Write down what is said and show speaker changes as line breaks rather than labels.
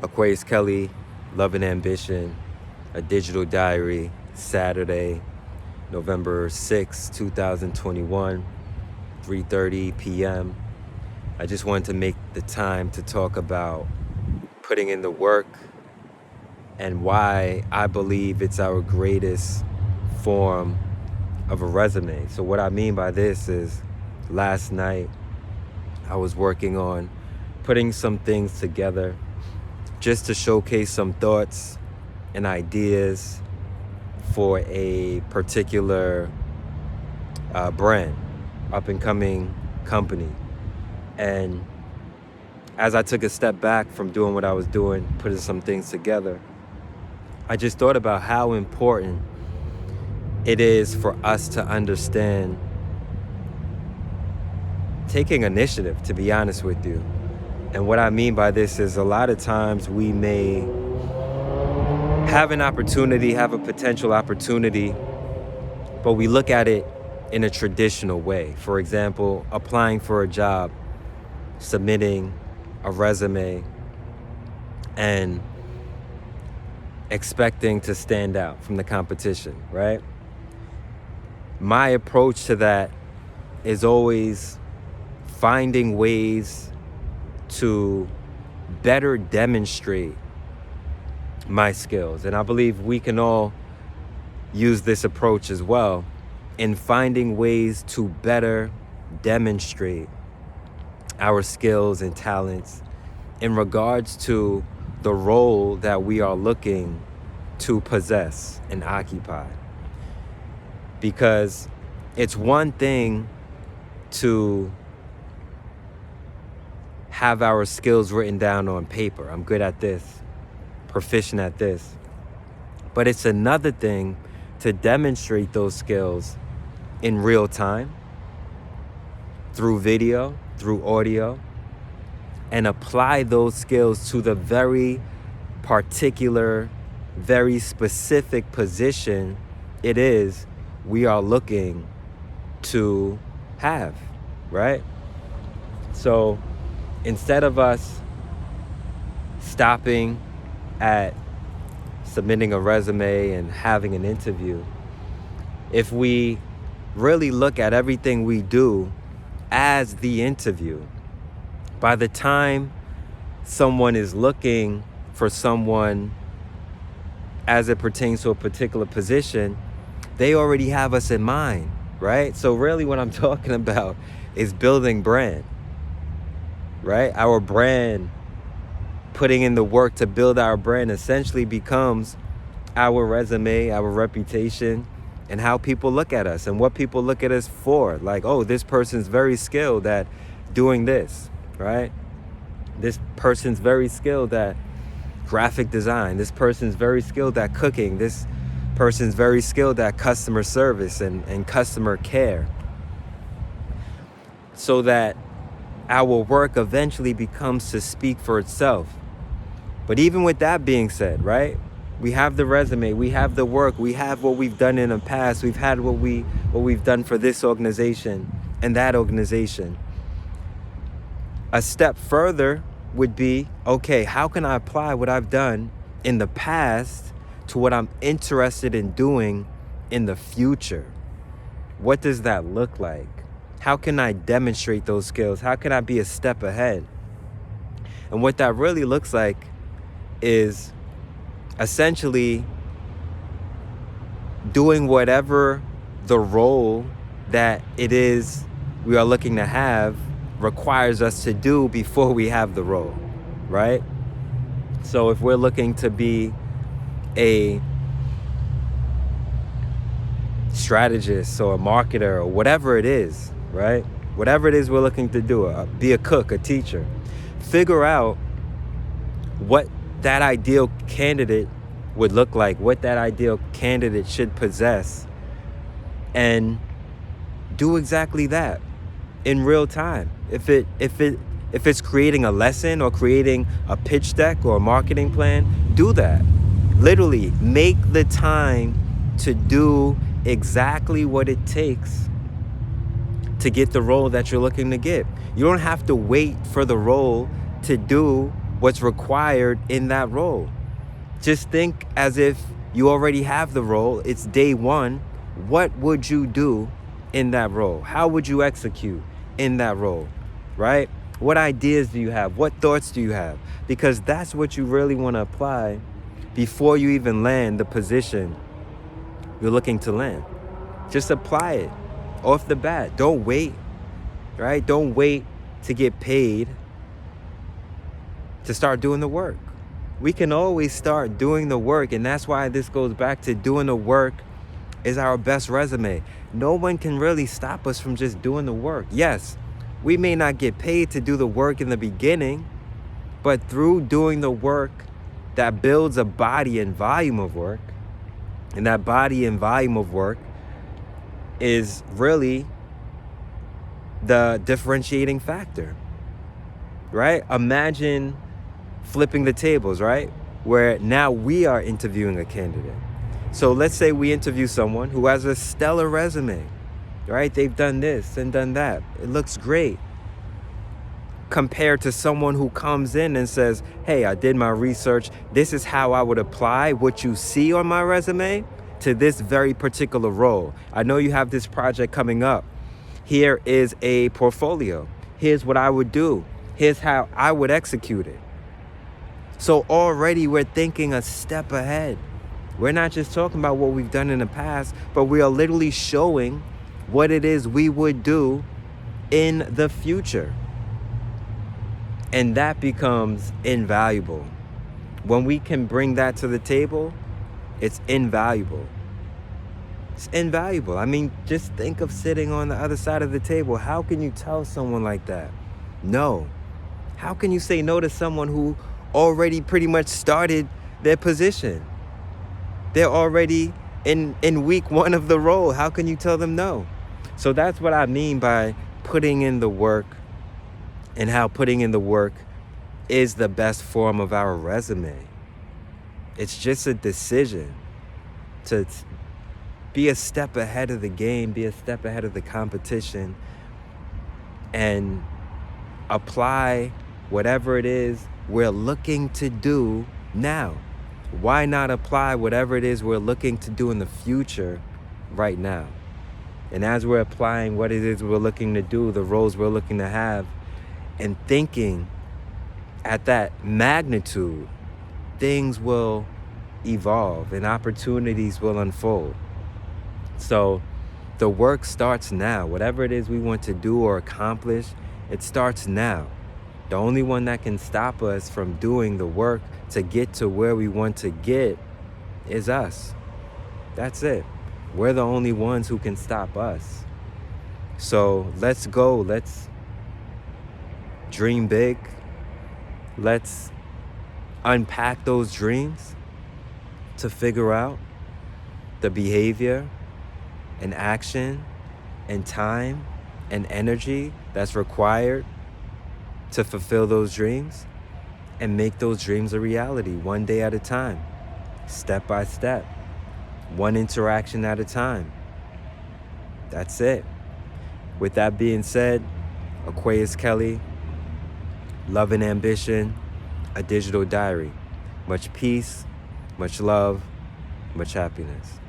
Aquaus Kelley, Love and Ambition, a digital diary, Saturday, November 6, 2021, 3:30 p.m. I just wanted to make the time to talk about putting in the work and why I believe it's our greatest form of a resume. So what I mean by this is last night I was working on putting some things together just to showcase some thoughts and ideas for a particular brand, up-and-coming company. And as I took a step back from doing what I was doing, putting some things together, I just thought about how important it is for us to understand taking initiative, to be honest with you. And what I mean by this is a lot of times we may have an opportunity, have a potential opportunity, but we look at it in a traditional way. For example, applying for a job, submitting a resume, and expecting to stand out from the competition, right? My approach to that is always finding ways to better demonstrate my skills. And I believe we can all use this approach as well in finding ways to better demonstrate our skills and talents in regards to the role that we are looking to possess and occupy. Because it's one thing to have our skills written down on paper. I'm good at this, proficient at this. But it's another thing to demonstrate those skills in real time, through video, through audio, and apply those skills to the very particular, very specific position it is we are looking to have, right? So instead of us stopping at submitting a resume and having an interview, if we really look at everything we do as the interview, by the time someone is looking for someone as it pertains to a particular position, they already have us in mind, right? So really what I'm talking about is building brand, right? Our brand, putting in the work to build our brand essentially becomes our resume, our reputation, and how people look at us and what people look at us for. Like, oh, this person's very skilled at doing this, right? This person's very skilled at graphic design. This person's very skilled at cooking. This person's very skilled at customer service and customer care. So that our work eventually becomes to speak for itself. But even with that being said, right? We have the resume, we have the work, we have what we've done in the past, we've had what we've done for this organization and that organization. A step further would be, okay, how can I apply what I've done in the past to what I'm interested in doing in the future? What does that look like? How can I demonstrate those skills? How can I be a step ahead? And what that really looks like is essentially doing whatever the role that it is we are looking to have requires us to do before we have the role, right? So if we're looking to be a strategist or a marketer or whatever it is, right? Whatever it is we're looking to do, be a cook, a teacher, figure out what that ideal candidate would look like, what that ideal candidate should possess, and do exactly that in real time. If it's creating a lesson or creating a pitch deck or a marketing plan, do that. Literally make the time to do exactly what it takes to get the role that you're looking to get. You don't have to wait for the role to do what's required in that role. Just think as if you already have the role. It's day one. What would you do in that role? How would you execute in that role, right? What ideas do you have? What thoughts do you have? Because that's what you really want to apply before you even land the position you're looking to land. Just apply it off the bat. Don't wait, right? Don't wait to get paid to start doing the work. We can always start doing the work, and that's why this goes back to doing the work is our best resume. No one can really stop us from just doing the work. Yes, we may not get paid to do the work in the beginning, but through doing the work that builds a body and volume of work, and that body and volume of work is really the differentiating factor, right? Imagine flipping the tables, right? Where now we are interviewing a candidate. So let's say we interview someone who has a stellar resume, right? They've done this and done that. It looks great. Compared to someone who comes in and says, hey, I did my research. This is how I would apply what you see on my resume to this very particular role. I know you have this project coming up. Here is a portfolio. Here's what I would do. Here's how I would execute it. So already we're thinking a step ahead. We're not just talking about what we've done in the past, but we are literally showing what it is we would do in the future. And that becomes invaluable. When we can bring that to the table, it's invaluable. It's invaluable. I mean, just think of sitting on the other side of the table. How can you tell someone like that no? How can you say no to someone who already pretty much started their position? They're already in week one of the role. How can you tell them no? So that's what I mean by putting in the work, and how putting in the work is the best form of our resume. It's just a decision to be a step ahead of the game, be a step ahead of the competition, and apply whatever it is we're looking to do now. Why not apply whatever it is we're looking to do in the future right now? And as we're applying what it is we're looking to do, the roles we're looking to have, and thinking at that magnitude, things will evolve and opportunities will unfold. So the work starts now. Whatever it is we want to do or accomplish, it starts now. The only one that can stop us from doing the work to get to where we want to get is us. That's it. We're the only ones who can stop us. So let's go. Let's dream big. Let's unpack those dreams to figure out the behavior and action and time and energy that's required to fulfill those dreams and make those dreams a reality, one day at a time, step by step, one interaction at a time. That's it. With that being said, Aquaus Kelley, Love and Ambition, a digital diary. Much peace, much love, much happiness.